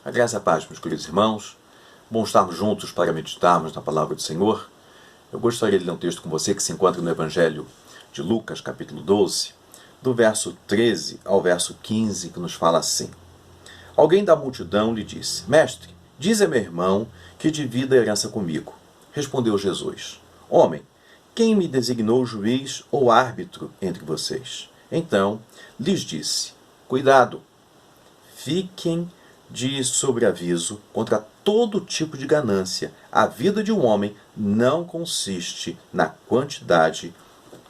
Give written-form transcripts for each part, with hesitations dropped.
A graça e a paz, meus queridos irmãos. Bom estarmos juntos para meditarmos na palavra do Senhor. Eu gostaria de ler um texto com você que se encontra no Evangelho de Lucas, capítulo 12, do verso 13 ao verso 15, que nos fala assim. Alguém da multidão lhe disse: Mestre, diz a meu irmão que divida a herança comigo. Respondeu Jesus: Homem, quem me designou juiz ou árbitro entre vocês? Então lhes disse: Cuidado, fiquem de sobreaviso contra todo tipo de ganância. A vida de um homem não consiste na quantidade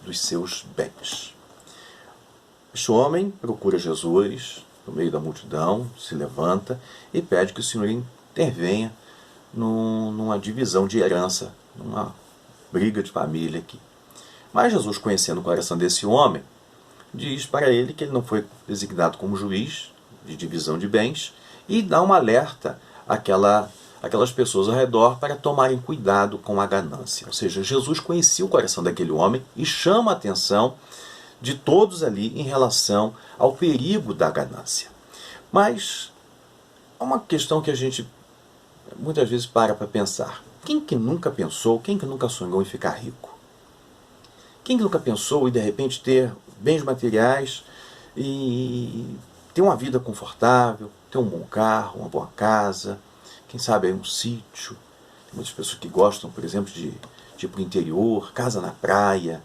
dos seus bens. Este homem procura Jesus no meio da multidão, se levanta e pede que o Senhor intervenha numa divisão de herança, numa briga de família aqui. Mas Jesus, conhecendo o coração desse homem, diz para ele que ele não foi designado como juiz de divisão de bens e dá um alerta àquelas pessoas ao redor para tomarem cuidado com a ganância. Ou seja, Jesus conhecia o coração daquele homem e chama a atenção de todos ali em relação ao perigo da ganância. Mas há uma questão que a gente muitas vezes para pensar. Quem que nunca pensou, quem que nunca sonhou em ficar rico? Quem que nunca pensou em de repente ter bens materiais e ter uma vida confortável, ter um bom carro, uma boa casa, quem sabe aí um sítio? Tem muitas pessoas que gostam, por exemplo, de ir para o interior, casa na praia,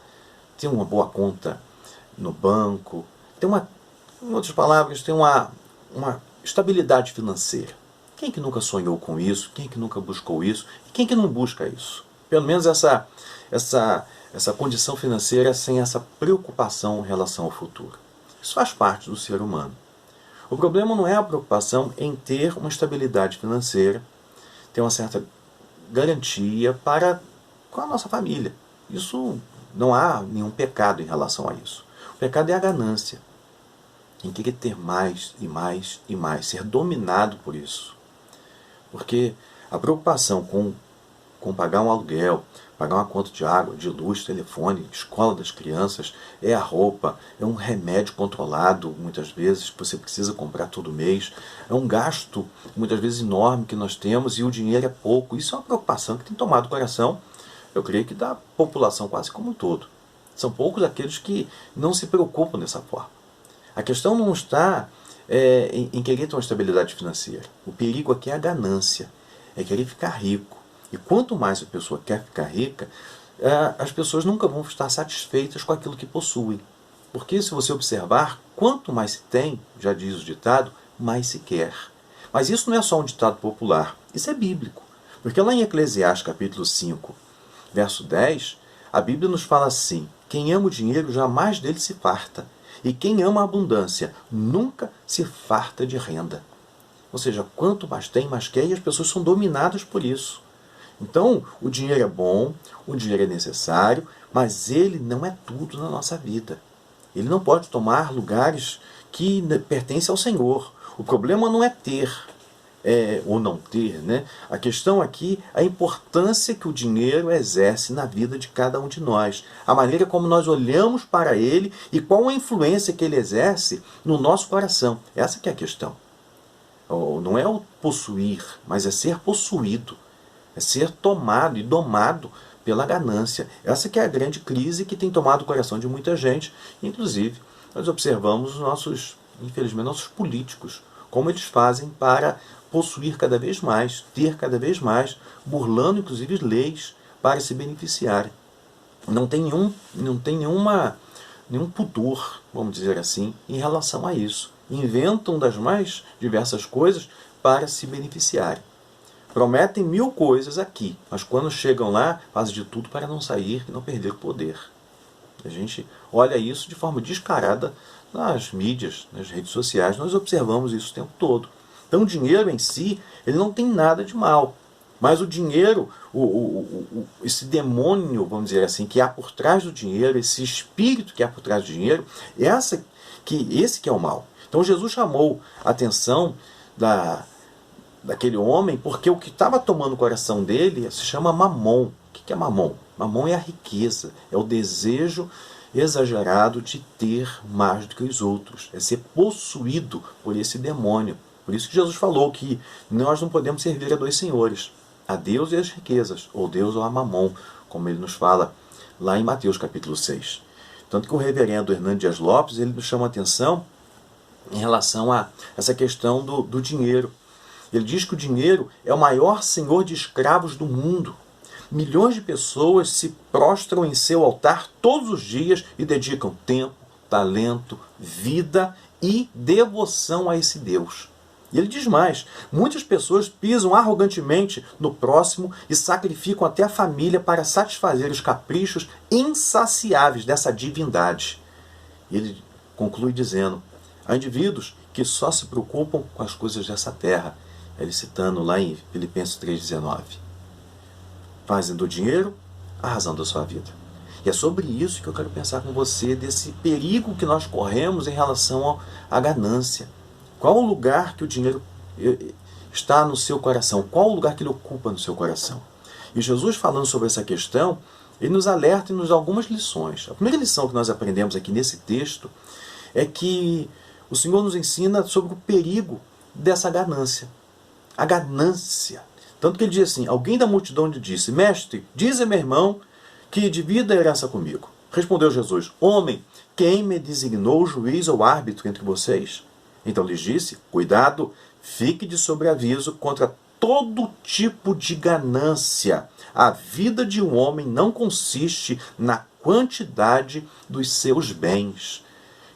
ter uma boa conta no banco, em outras palavras, ter uma estabilidade financeira. Quem que nunca sonhou com isso? Quem que nunca buscou isso? E quem que não busca isso? Pelo menos essa condição financeira sem essa preocupação em relação ao futuro. Isso faz parte do ser humano. O problema não é a preocupação em ter uma estabilidade financeira, ter uma certa garantia com a nossa família. Isso não há nenhum pecado em relação a isso. O pecado é a ganância, em querer ter mais e mais e mais, ser dominado por isso. Porque a preocupação com pagar um aluguel, pagar uma conta de água, de luz, telefone, escola das crianças, é a roupa, é um remédio controlado, muitas vezes, que você precisa comprar todo mês, é um gasto, muitas vezes, enorme que nós temos e o dinheiro é pouco. Isso é uma preocupação que tem tomado o coração, eu creio que da população quase como um todo. São poucos aqueles que não se preocupam dessa forma. A questão não está em querer ter uma estabilidade financeira. O perigo aqui é a ganância, é querer ficar rico. E quanto mais a pessoa quer ficar rica, as pessoas nunca vão estar satisfeitas com aquilo que possuem. Porque se você observar, quanto mais se tem, já diz o ditado, mais se quer. Mas isso não é só um ditado popular, isso é bíblico. Porque lá em Eclesiastes capítulo 5, verso 10, a Bíblia nos fala assim: quem ama o dinheiro jamais dele se farta, e quem ama a abundância nunca se farta de renda. Ou seja, quanto mais tem, mais quer, e as pessoas são dominadas por isso. Então, o dinheiro é bom, o dinheiro é necessário, mas ele não é tudo na nossa vida. Ele não pode tomar lugares que pertencem ao Senhor. O problema não é ter ou não ter, né? A questão aqui é a importância que o dinheiro exerce na vida de cada um de nós. A maneira como nós olhamos para ele e qual a influência que ele exerce no nosso coração. Essa que é a questão. Não é o possuir, mas é ser possuído. É ser tomado e domado pela ganância. Essa que é a grande crise que tem tomado o coração de muita gente. Inclusive, nós observamos infelizmente, nossos políticos, como eles fazem para possuir cada vez mais, ter cada vez mais, burlando inclusive leis para se beneficiarem. Não tem nenhum pudor, vamos dizer assim, em relação a isso. Inventam das mais diversas coisas para se beneficiarem. Prometem 1000 coisas aqui, mas quando chegam lá, fazem de tudo para não sair e não perder o poder. A gente olha isso de forma descarada nas mídias, nas redes sociais. Nós observamos isso o tempo todo. Então o dinheiro em si, ele não tem nada de mal. Mas o dinheiro, esse demônio, vamos dizer assim, que há por trás do dinheiro, esse espírito que há por trás do dinheiro, esse que é o mal. Então Jesus chamou a atenção daquele homem, porque o que estava tomando o coração dele se chama mamon. O que é mamon? Mamon é a riqueza, é o desejo exagerado de ter mais do que os outros, é ser possuído por esse demônio. Por isso que Jesus falou que nós não podemos servir a dois senhores, a Deus e as riquezas, ou Deus ou a Mamon, como ele nos fala lá em Mateus capítulo 6. Tanto que o reverendo Hernando Dias Lopes, ele nos chama a atenção em relação a essa questão do dinheiro. Ele diz que o dinheiro é o maior senhor de escravos do mundo. Milhões de pessoas se prostram em seu altar todos os dias e dedicam tempo, talento, vida e devoção a esse Deus. E ele diz mais, muitas pessoas pisam arrogantemente no próximo e sacrificam até a família para satisfazer os caprichos insaciáveis dessa divindade. E ele conclui dizendo, há indivíduos que só se preocupam com as coisas dessa terra. Ele citando lá em Filipenses 3,19. Fazem do dinheiro a razão da sua vida. E é sobre isso que eu quero pensar com você, desse perigo que nós corremos em relação à ganância. Qual o lugar que o dinheiro está no seu coração? Qual o lugar que ele ocupa no seu coração? E Jesus, falando sobre essa questão, ele nos alerta e nos dá algumas lições. A primeira lição que nós aprendemos aqui nesse texto é que o Senhor nos ensina sobre o perigo dessa ganância. A ganância. Tanto que ele diz assim, alguém da multidão lhe disse, mestre, diz a meu irmão que divida a herança comigo. Respondeu Jesus, homem, quem me designou juiz ou árbitro entre vocês? Então lhes disse, cuidado, fique de sobreaviso contra todo tipo de ganância. A vida de um homem não consiste na quantidade dos seus bens.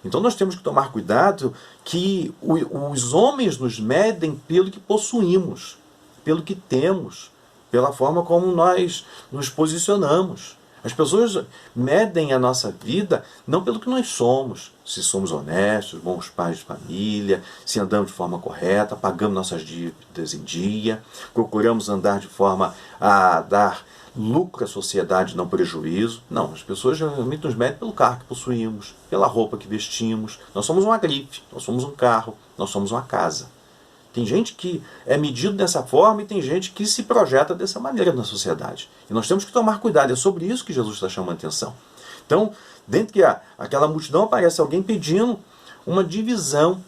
Então nós temos que tomar cuidado que os homens nos medem pelo que possuímos, pelo que temos, pela forma como nós nos posicionamos. As pessoas medem a nossa vida não pelo que nós somos, se somos honestos, bons pais de família, se andamos de forma correta, pagamos nossas dívidas em dia, procuramos andar de forma a dar lucro à sociedade, não prejuízo. Não, as pessoas geralmente nos medem pelo carro que possuímos, pela roupa que vestimos. Nós somos uma grife, nós somos um carro, nós somos uma casa. Tem gente que é medido dessa forma e tem gente que se projeta dessa maneira na sociedade. E nós temos que tomar cuidado. É sobre isso que Jesus está chamando a atenção. Então, dentro que aquela multidão aparece alguém pedindo uma divisão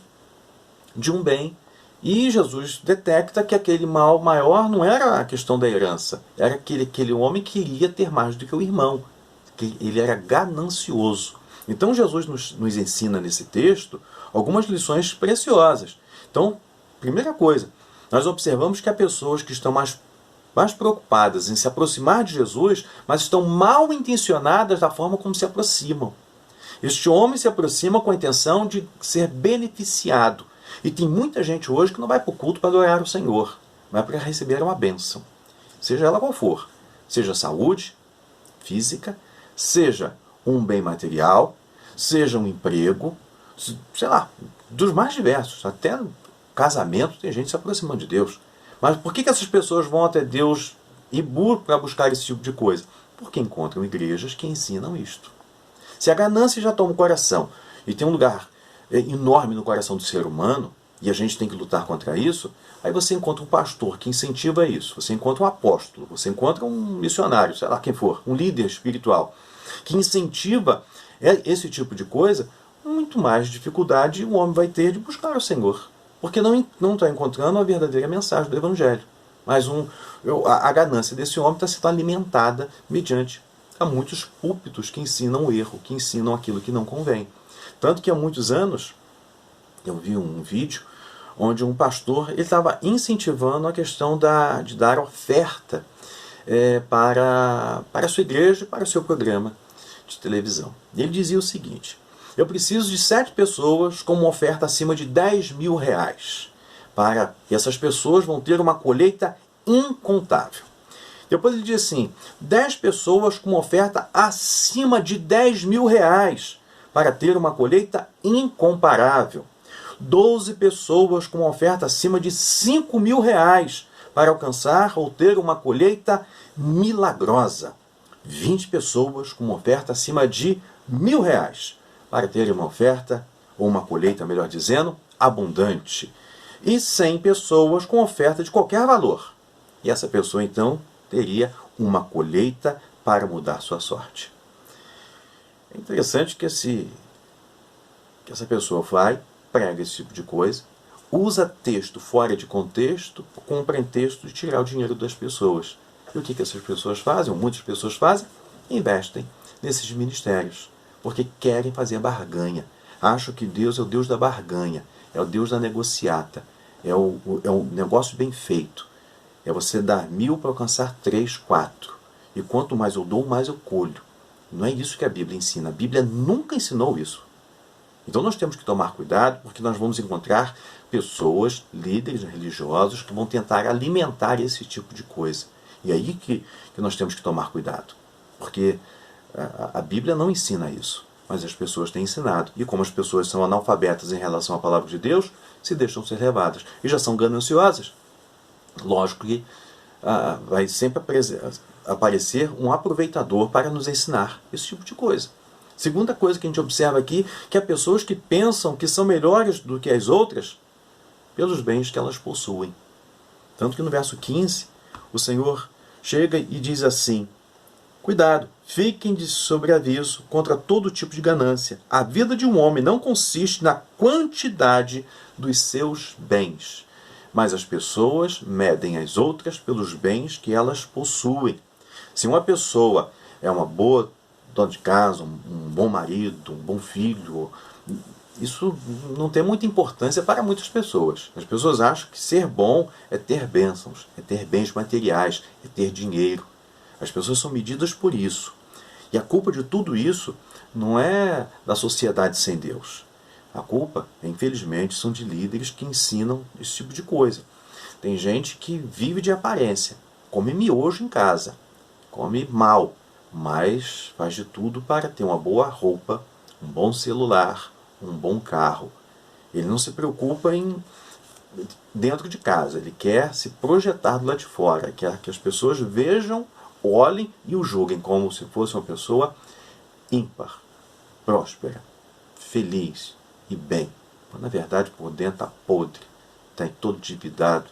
de um bem. E Jesus detecta que aquele mal maior não era a questão da herança. Era que aquele homem queria ter mais do que o irmão. Que ele era ganancioso. Então Jesus nos ensina nesse texto algumas lições preciosas. Então, primeira coisa, nós observamos que há pessoas que estão mais preocupadas em se aproximar de Jesus, mas estão mal intencionadas da forma como se aproximam. Este homem se aproxima com a intenção de ser beneficiado. E tem muita gente hoje que não vai para o culto para adorar o Senhor, vai para receber uma bênção. Seja ela qual for. Seja saúde física, seja um bem material, seja um emprego, sei lá, dos mais diversos. Até no casamento tem gente se aproximando de Deus. Mas por que essas pessoas vão até Deus e para buscar esse tipo de coisa? Porque encontram igrejas que ensinam isto. Se a ganância já toma o coração e tem um lugar enorme no coração do ser humano, e a gente tem que lutar contra isso, aí você encontra um pastor que incentiva isso, você encontra um apóstolo, você encontra um missionário, sei lá quem for, um líder espiritual, que incentiva esse tipo de coisa, muito mais dificuldade o homem vai ter de buscar o Senhor, porque não está encontrando a verdadeira mensagem do Evangelho. Mas a ganância desse homem está sendo alimentada mediante a muitos púlpitos que ensinam o erro, que ensinam aquilo que não convém. Tanto que há muitos anos, eu vi um vídeo onde um pastor estava incentivando a questão de dar oferta para a sua igreja e para o seu programa de televisão. E ele dizia o seguinte, eu preciso de 7 pessoas com uma oferta acima de 10 mil reais. E essas pessoas vão ter uma colheita incontável. Depois ele diz assim, 10 pessoas com uma oferta acima de 10 mil reais para ter uma colheita incomparável. 12 pessoas com uma oferta acima de 5 mil reais para alcançar ou ter uma colheita milagrosa. 20 pessoas com uma oferta acima de 1.000 reais para ter uma oferta, ou uma colheita, melhor dizendo, abundante. E 100 pessoas com oferta de qualquer valor. E essa pessoa, então, teria uma colheita para mudar sua sorte. É interessante que essa pessoa vai, prega esse tipo de coisa, usa texto fora de contexto com o pretexto de tirar o dinheiro das pessoas. E o que essas pessoas fazem, ou muitas pessoas fazem? Investem nesses ministérios, porque querem fazer barganha. Acham que Deus é o Deus da barganha, é o Deus da negociata, é o negócio bem feito. É você dar 1.000 para alcançar 3, 4. E quanto mais eu dou, mais eu colho. Não é isso que a Bíblia ensina. A Bíblia nunca ensinou isso. Então nós temos que tomar cuidado, porque nós vamos encontrar pessoas, líderes religiosos, que vão tentar alimentar esse tipo de coisa. E é aí que nós temos que tomar cuidado. Porque a Bíblia não ensina isso, mas as pessoas têm ensinado. E como as pessoas são analfabetas em relação à palavra de Deus, se deixam ser levadas. E já são gananciosas. Lógico que vai sempre aparecer um aproveitador para nos ensinar esse tipo de coisa. Segunda coisa que a gente observa aqui, que há pessoas que pensam que são melhores do que as outras pelos bens que elas possuem. Tanto que no verso 15, o Senhor chega e diz assim: cuidado, fiquem de sobreaviso contra todo tipo de ganância. A vida de um homem não consiste na quantidade dos seus bens, mas as pessoas medem as outras pelos bens que elas possuem. Se uma pessoa é uma boa dona de casa, um bom marido, um bom filho, isso não tem muita importância para muitas pessoas. As pessoas acham que ser bom é ter bênçãos, é ter bens materiais, é ter dinheiro. As pessoas são medidas por isso. E a culpa de tudo isso não é da sociedade sem Deus. A culpa, infelizmente, são de líderes que ensinam esse tipo de coisa. Tem gente que vive de aparência, come miojo em casa, come mal, mas faz de tudo para ter uma boa roupa, um bom celular, um bom carro. Ele não se preocupa em dentro de casa, ele quer se projetar do lado de fora, quer que as pessoas vejam, olhem e o julguem como se fosse uma pessoa ímpar, próspera, feliz e bem. Mas, na verdade, por dentro está podre, está todo endividado,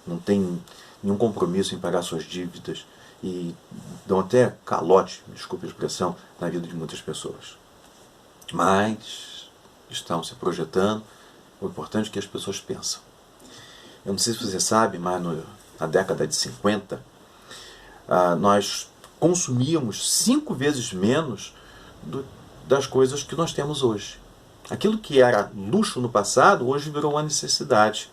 não tem nenhum compromisso em pagar suas dívidas e dão até calote, desculpe a expressão, na vida de muitas pessoas. Mas estão se projetando. O importante é que as pessoas pensam. Eu não sei se você sabe, mas na década de 50, nós consumíamos 5 vezes menos das coisas que nós temos hoje. Aquilo que era luxo no passado, hoje virou uma necessidade.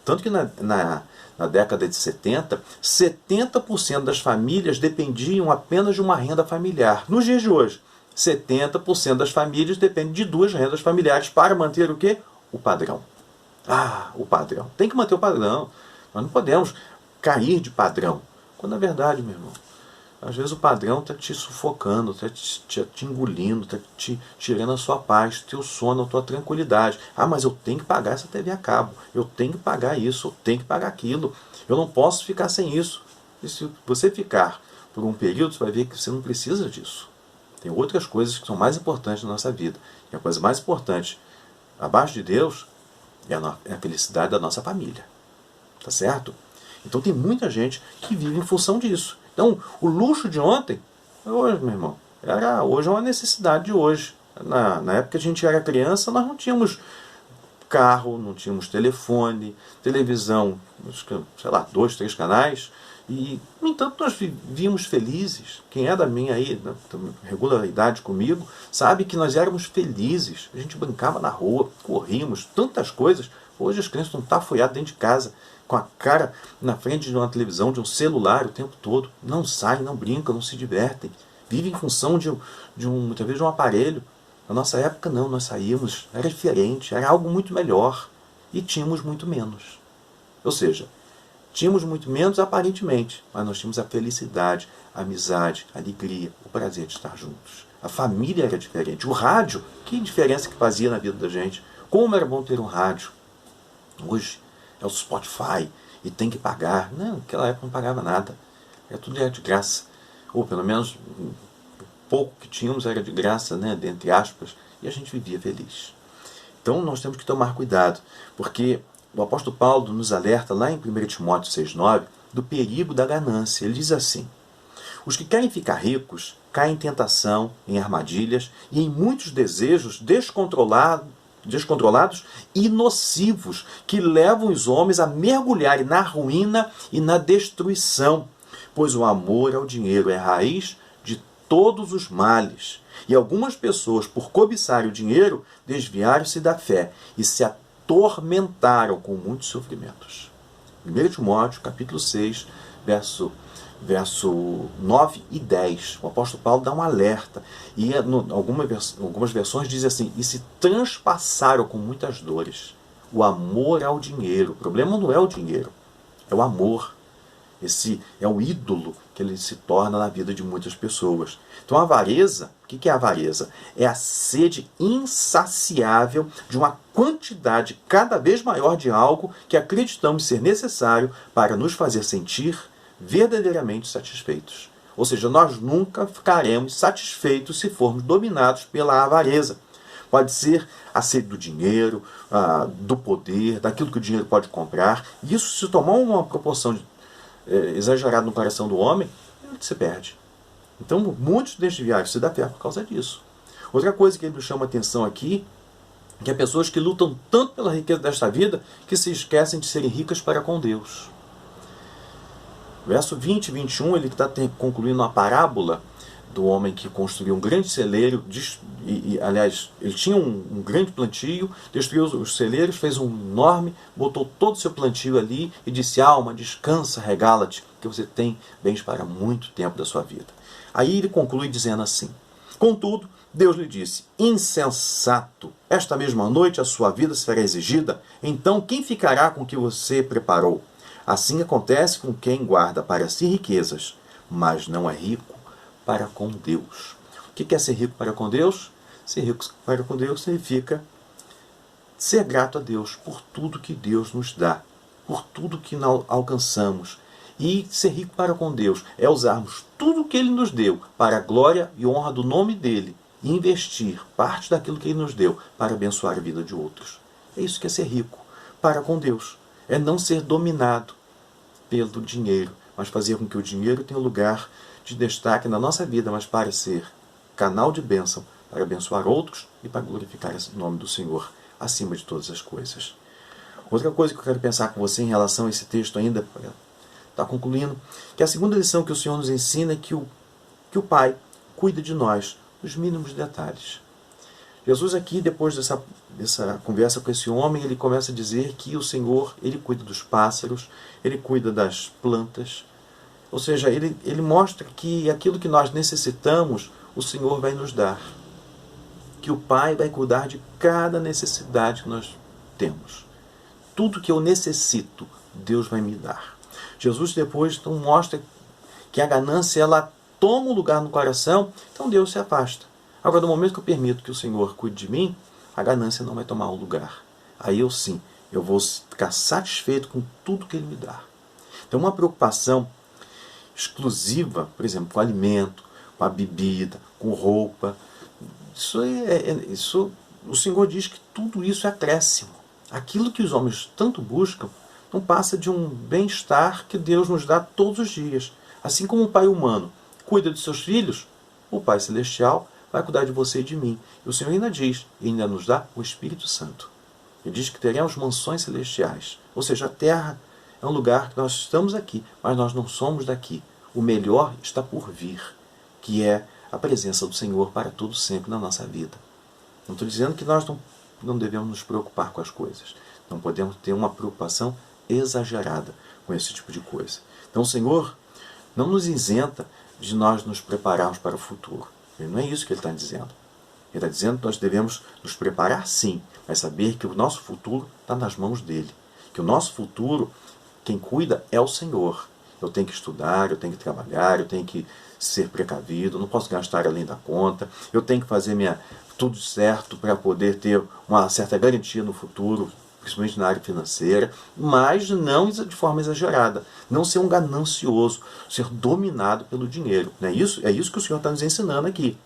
Tanto que na década de 70, 70% das famílias dependiam apenas de uma renda familiar. Nos dias de hoje, 70% das famílias dependem de 2 rendas familiares para manter o quê? O padrão. O padrão. Tem que manter o padrão. Nós não podemos cair de padrão. Quando na verdade, meu irmão, às vezes o padrão está te sufocando, está te engolindo, está te tirando a sua paz, teu sono, a tua tranquilidade. Mas eu tenho que pagar essa TV a cabo, eu tenho que pagar isso, eu tenho que pagar aquilo, eu não posso ficar sem isso. E se você ficar por um período, você vai ver que você não precisa disso. Tem outras coisas que são mais importantes na nossa vida. E a coisa mais importante, abaixo de Deus, é a felicidade da nossa família. Tá certo? Então tem muita gente que vive em função disso. Então, o luxo de ontem, hoje, meu irmão, hoje é uma necessidade de hoje. Na época que a gente era criança, nós não tínhamos carro, não tínhamos telefone, televisão, sei lá, 2, 3 canais. E, no entanto, nós vivíamos felizes. Quem é da minha aí, regularidade comigo, sabe que nós éramos felizes. A gente brincava na rua, corríamos, tantas coisas. Hoje as crianças estão tafoiadas dentro de casa, com a cara na frente de uma televisão, de um celular o tempo todo. Não saem, não brincam, não se divertem. Vivem em função muitas vezes de um aparelho. Na nossa época não, nós saímos, era diferente, era algo muito melhor. E tínhamos muito menos. Ou seja, tínhamos muito menos aparentemente, mas nós tínhamos a felicidade, a amizade, a alegria, o prazer de estar juntos. A família era diferente. O rádio, que diferença que fazia na vida da gente. Como era bom ter um rádio. Hoje é o Spotify e tem que pagar. Não, naquela época não pagava nada. Tudo era de graça. Ou pelo menos o pouco que tínhamos era de graça, né, dentre aspas, e a gente vivia feliz. Então nós temos que tomar cuidado, porque o apóstolo Paulo nos alerta lá em 1 Timóteo 6,9 do perigo da ganância. Ele diz assim: os que querem ficar ricos caem em tentação, em armadilhas e em muitos desejos descontrolados descontrolados e nocivos, que levam os homens a mergulharem na ruína e na destruição. Pois o amor ao dinheiro é a raiz de todos os males. E algumas pessoas, por cobiçarem o dinheiro, desviaram-se da fé e se atormentaram com muitos sofrimentos. 1 Timóteo, capítulo 6, verso 9 e 10. O apóstolo Paulo dá um alerta. E algumas versões dizem assim: e se transpassaram com muitas dores. O amor ao dinheiro. O problema não é o dinheiro, é o amor. Esse é o ídolo que ele se torna na vida de muitas pessoas. Então a avareza, o que é a avareza? É a sede insaciável de uma quantidade cada vez maior de algo que acreditamos ser necessário para nos fazer sentir verdadeiramente satisfeitos. Ou seja, nós nunca ficaremos satisfeitos se formos dominados pela avareza. Pode ser a sede do dinheiro, do poder, daquilo que o dinheiro pode comprar. E isso, se tomar uma proporção exagerada no coração do homem, ele se perde. Então, muitos desviaram-se da fé por causa disso. Outra coisa que ele nos chama a atenção aqui, que é pessoas que lutam tanto pela riqueza desta vida, que se esquecem de serem ricas para com Deus. Verso 20 e 21, ele está concluindo uma parábola do homem que construiu um grande celeiro, aliás, ele tinha um grande plantio, destruiu os celeiros, fez um enorme, botou todo o seu plantio ali e disse: alma, descansa, regala-te, que você tem bens para muito tempo da sua vida. Aí ele conclui dizendo assim: contudo, Deus lhe disse: insensato, esta mesma noite a sua vida será exigida, então quem ficará com o que você preparou? Assim acontece com quem guarda para si riquezas, mas não é rico para com Deus. O que é ser rico para com Deus? Ser rico para com Deus significa ser grato a Deus por tudo que Deus nos dá, por tudo que nós alcançamos. E ser rico para com Deus é usarmos tudo que Ele nos deu para a glória e honra do nome dEle e investir parte daquilo que Ele nos deu para abençoar a vida de outros. É isso que é ser rico para com Deus. É não ser dominado pelo dinheiro, mas fazer com que o dinheiro tenha lugar de destaque na nossa vida, mas para ser canal de bênção, para abençoar outros e para glorificar o nome do Senhor acima de todas as coisas. Outra coisa que eu quero pensar com você em relação a esse texto ainda, para estar concluindo, que a segunda lição que o Senhor nos ensina é que o Pai cuida de nós nos mínimos detalhes. Jesus aqui, depois dessa conversa com esse homem, ele começa a dizer que o Senhor, Ele cuida dos pássaros, Ele cuida das plantas. Ou seja, ele mostra que aquilo que nós necessitamos, o Senhor vai nos dar. Que o Pai vai cuidar de cada necessidade que nós temos. Tudo que eu necessito, Deus vai me dar. Jesus depois então mostra que a ganância ela toma um lugar no coração, então Deus se afasta. Agora, no momento que eu permito que o Senhor cuide de mim, a ganância não vai tomar um lugar. Aí eu vou ficar satisfeito com tudo que Ele me dá. Então, uma preocupação exclusiva, por exemplo, com alimento, com a bebida, com roupa, isso o Senhor diz que tudo isso é acréscimo. Aquilo que os homens tanto buscam não passa de um bem-estar que Deus nos dá todos os dias. Assim como o Pai humano cuida de seus filhos, o Pai celestial vai cuidar de você e de mim. E o Senhor ainda diz, e ainda nos dá o Espírito Santo. Ele diz que teremos mansões celestiais. Ou seja, a terra é um lugar que nós estamos aqui, mas nós não somos daqui. O melhor está por vir, que é a presença do Senhor para todo sempre na nossa vida. Não estou dizendo que nós não devemos nos preocupar com as coisas. Não podemos ter uma preocupação exagerada com esse tipo de coisa. Então o Senhor não nos isenta de nós nos prepararmos para o futuro. Não é isso que Ele está dizendo. Ele está dizendo que nós devemos nos preparar sim, mas saber que o nosso futuro está nas mãos dEle. Que o nosso futuro, quem cuida é o Senhor. Eu tenho que estudar, eu tenho que trabalhar, eu tenho que ser precavido, não posso gastar além da conta, eu tenho que fazer tudo certo para poder ter uma certa garantia no futuro, principalmente na área financeira, mas não de forma exagerada. Não ser um ganancioso, ser dominado pelo dinheiro. Não é isso? É isso que o Senhor está nos ensinando aqui.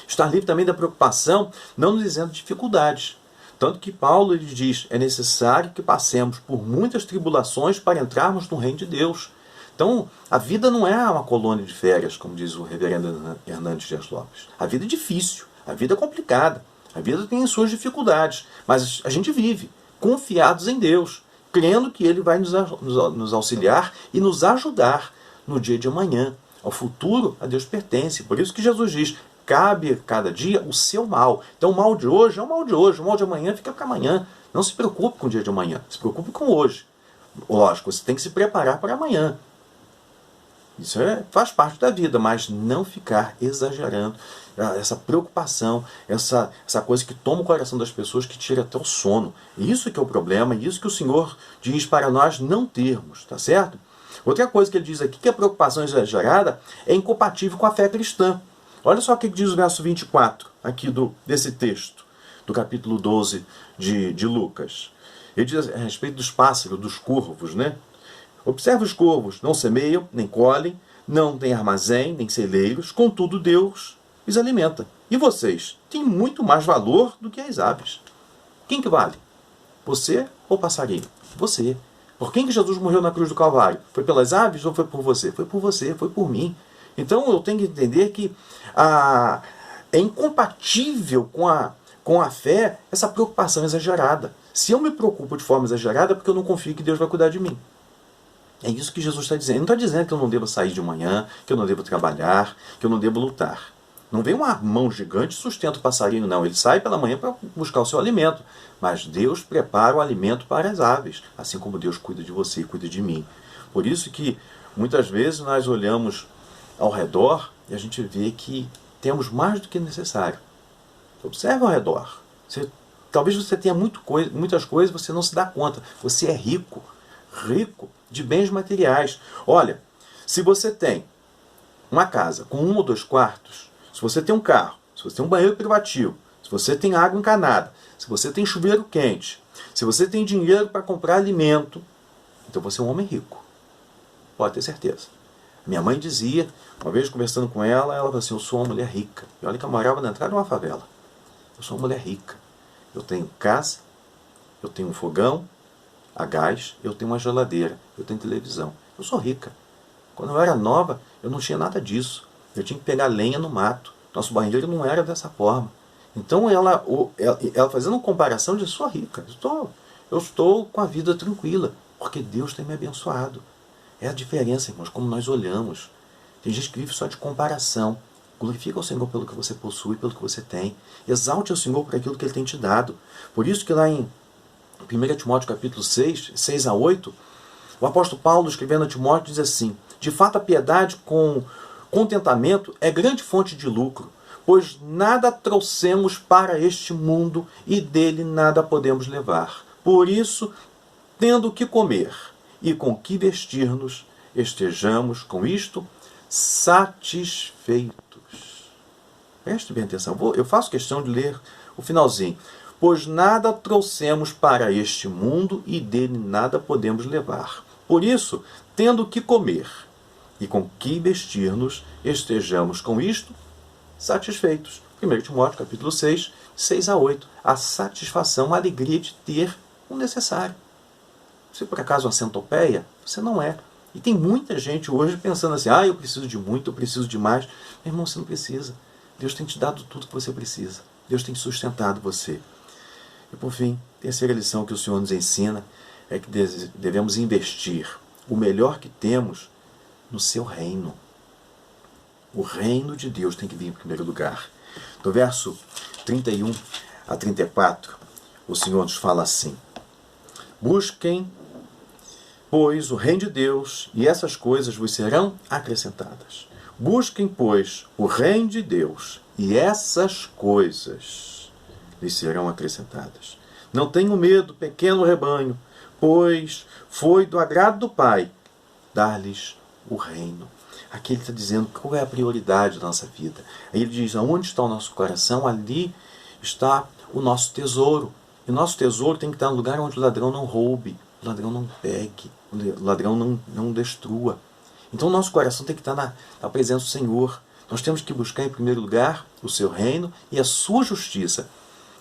Estar livre também da preocupação, não nos isenta de dificuldades. Tanto que Paulo ele diz, é necessário que passemos por muitas tribulações para entrarmos no reino de Deus. Então, a vida não é uma colônia de férias, como diz o reverendo Hernandes Dias Lopes. A vida é difícil, a vida é complicada. A vida tem as suas dificuldades, mas a gente vive confiados em Deus, crendo que Ele vai nos auxiliar e nos ajudar no dia de amanhã. O futuro a Deus pertence. Por isso que Jesus diz, cabe a cada dia o seu mal. Então o mal de hoje é o mal de hoje, o mal de amanhã fica para amanhã. Não se preocupe com o dia de amanhã, se preocupe com hoje. Lógico, você tem que se preparar para amanhã. Isso faz parte da vida, mas não ficar exagerando essa preocupação, essa coisa que toma o coração das pessoas, que tira até o sono. Isso que é o problema, e isso que o Senhor diz para nós não termos, tá certo? Outra coisa que ele diz aqui, que a preocupação exagerada é incompatível com a fé cristã. Olha só o que diz o verso 24 aqui desse texto, do capítulo 12 de Lucas. Ele diz a respeito dos pássaros, dos corvos, né? Observe os corvos, não semeiam, nem colhem, não têm armazém, nem celeiros, contudo Deus os alimenta. E vocês têm muito mais valor do que as aves. Quem que vale? Você ou o passarinho? Você. Por quem que Jesus morreu na cruz do Calvário? Foi pelas aves ou foi por você? Foi por você, foi por mim. Então eu tenho que entender que é incompatível com a fé essa preocupação exagerada. Se eu me preocupo de forma exagerada é porque eu não confio que Deus vai cuidar de mim. É isso que Jesus está dizendo. Ele não está dizendo que eu não devo sair de manhã, que eu não devo trabalhar, que eu não devo lutar. Não vem uma mão gigante e sustenta o passarinho, não. Ele sai pela manhã para buscar o seu alimento. Mas Deus prepara o alimento para as aves, assim como Deus cuida de você e cuida de mim. Por isso que muitas vezes nós olhamos ao redor e a gente vê que temos mais do que necessário. Observe ao redor. Talvez você tenha muitas coisas e você não se dá conta. Você é rico de bens materiais. Olha, se você tem uma casa com 1 ou 2 quartos, se você tem um carro, se você tem um banheiro privativo, se você tem água encanada, se você tem chuveiro quente, se você tem dinheiro para comprar alimento, então você é um homem rico. Pode ter certeza. Minha mãe dizia, uma vez conversando com ela falou assim, eu sou uma mulher rica. E olha que eu morava na entrada de uma favela. Eu sou uma mulher rica. Eu tenho casa, eu tenho um fogão a gás, eu tenho uma geladeira, eu tenho televisão. Eu sou rica. Quando eu era nova, eu não tinha nada disso. Eu tinha que pegar lenha no mato. Nosso banheiro não era dessa forma. Então ela fazendo uma comparação de sou rica. Eu estou com a vida tranquila, porque Deus tem me abençoado. É a diferença, irmãos, como nós olhamos. Tem gente que vive só de comparação. Glorifica o Senhor pelo que você possui, pelo que você tem. Exalte o Senhor por aquilo que Ele tem te dado. Por isso que lá em 1 Timóteo capítulo 6 a 8, o apóstolo Paulo, escrevendo a Timóteo, diz assim, de fato a piedade com contentamento é grande fonte de lucro, pois nada trouxemos para este mundo e dele nada podemos levar. Por isso, tendo o que comer e com que vestir-nos, estejamos com isto satisfeitos. Preste bem atenção, eu faço questão de ler o finalzinho. Pois nada trouxemos para este mundo e dele nada podemos levar. Por isso, tendo o que comer e com que vestir-nos, estejamos com isto satisfeitos. 1 Timóteo capítulo 6 a 8. A satisfação, a alegria de ter o necessário. Se por acaso uma centopeia, você não é. E tem muita gente hoje pensando assim, eu preciso de muito, eu preciso de mais. Meu irmão, você não precisa. Deus tem te dado tudo que você precisa. Deus tem sustentado você. E por fim, a terceira lição que o Senhor nos ensina é que devemos investir o melhor que temos no seu reino. O reino de Deus tem que vir em primeiro lugar. Do verso 31 a 34, o Senhor nos fala assim, busquem, pois, o reino de Deus, e essas coisas vos serão acrescentadas. Busquem, pois, o reino de Deus, e essas coisas lhes serão acrescentadas. Não tenham medo, pequeno rebanho, pois foi do agrado do Pai dar-lhes o reino. Aqui ele está dizendo qual é a prioridade da nossa vida. Aí ele diz, aonde está o nosso coração, ali está o nosso tesouro. E o nosso tesouro tem que estar no lugar onde o ladrão não roube, o ladrão não pegue, o ladrão não destrua. Então o nosso coração tem que estar na presença do Senhor. Nós temos que buscar em primeiro lugar o seu reino e a sua justiça.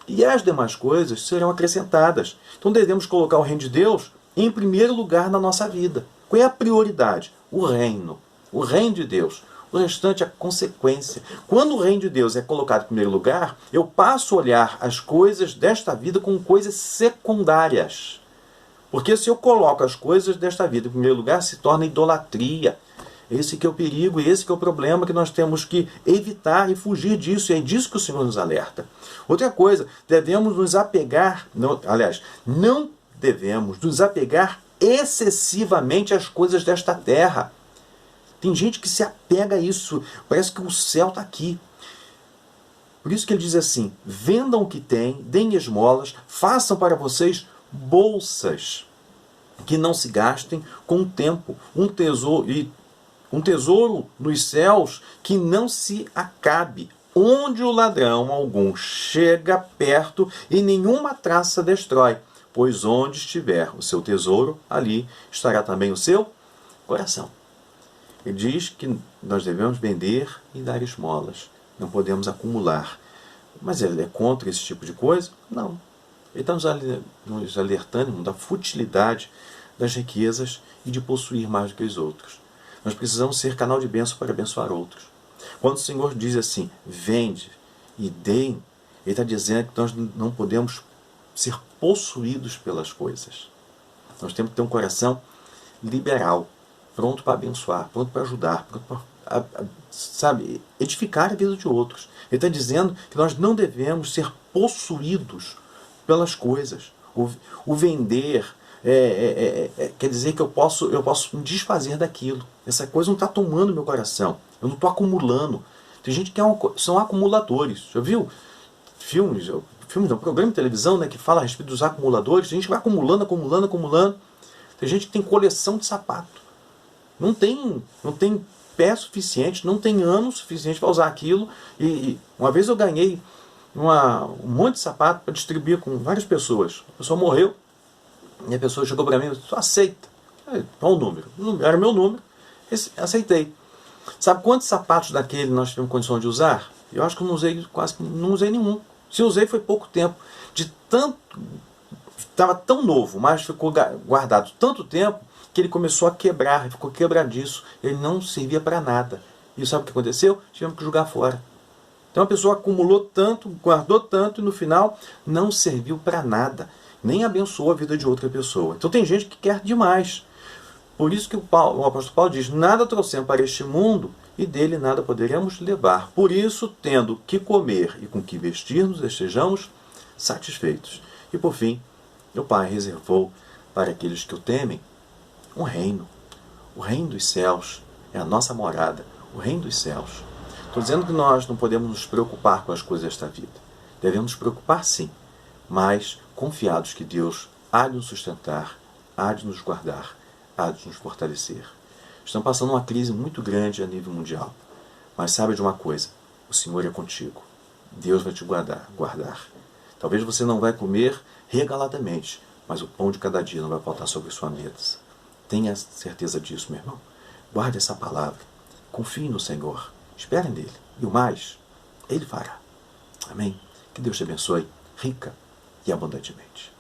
E as demais coisas serão acrescentadas. Então devemos colocar o reino de Deus em primeiro lugar na nossa vida. Qual é a prioridade? O reino de Deus. O restante é consequência. Quando o reino de Deus é colocado em primeiro lugar, eu passo a olhar as coisas desta vida como coisas secundárias. Porque se eu coloco as coisas desta vida em primeiro lugar, se torna idolatria. Esse que é o perigo, esse que é o problema que nós temos que evitar e fugir disso. E é disso que o Senhor nos alerta. Outra coisa, devemos nos apegar, não devemos nos apegar excessivamente às coisas desta terra. Tem gente que se apega a isso, parece que o céu está aqui. Por isso que ele diz assim, vendam o que têm, deem esmolas, façam para vocês bolsas que não se gastem com o tempo, um tesouro nos céus que não se acabe, onde o ladrão algum chega perto e nenhuma traça destrói, pois onde estiver o seu tesouro, ali estará também o seu coração. Ele diz que nós devemos vender e dar esmolas, não podemos acumular. Mas ele é contra esse tipo de coisa? Não. Ele está nos alertando da futilidade das riquezas e de possuir mais do que os outros. Nós precisamos ser canal de bênção para abençoar outros. Quando o Senhor diz assim, vende e deem, Ele está dizendo que nós não podemos ser possuídos pelas coisas. Nós temos que ter um coração liberal, pronto para abençoar, pronto para ajudar, pronto para edificar a vida de outros. Ele está dizendo que nós não devemos ser possuídos pelas coisas. O vender quer dizer que eu posso me desfazer daquilo. Essa coisa não está tomando meu coração. Eu não estou acumulando. Tem gente que são acumuladores. Já viu? Filmes, um programa de televisão, né, que fala a respeito dos acumuladores. A gente vai acumulando. Tem gente que tem coleção de sapato. Não tem pé suficiente, não tem ano suficiente para usar aquilo. E uma vez eu ganhei um monte de sapato para distribuir com várias pessoas. A pessoa morreu e a pessoa chegou para mim e disse, aceita. Qual o número? Era meu número. Aceitei. Sabe quantos sapatos daquele nós tivemos condição de usar? Eu acho que eu não usei nenhum. Se eu usei foi pouco tempo. Estava tão novo, mas ficou guardado tanto tempo que ele começou a quebrar, ficou quebradiço. Ele não servia para nada. E sabe o que aconteceu? Tivemos que jogar fora. Então a pessoa acumulou tanto, guardou tanto e no final não serviu para nada. Nem abençoou a vida de outra pessoa. Então tem gente que quer demais. Por isso que o apóstolo Paulo diz, nada trouxemos para este mundo e dele nada poderemos levar. Por isso, tendo que comer e com que vestir-nos, estejamos satisfeitos. E por fim, o Pai reservou para aqueles que o temem um reino. O reino dos céus é a nossa morada. O reino dos céus. Estou dizendo que nós não podemos nos preocupar com as coisas desta vida. Devemos nos preocupar sim, mas confiados que Deus há de nos sustentar, há de nos guardar, há de nos fortalecer. Estão passando uma crise muito grande a nível mundial. Mas sabe de uma coisa, o Senhor é contigo. Deus vai te guardar. Talvez você não vai comer regaladamente, mas o pão de cada dia não vai faltar sobre sua mesa. Tenha certeza disso, meu irmão. Guarde essa palavra. Confie no Senhor. Espere nele. E o mais, Ele fará. Amém? Que Deus te abençoe rica e abundantemente.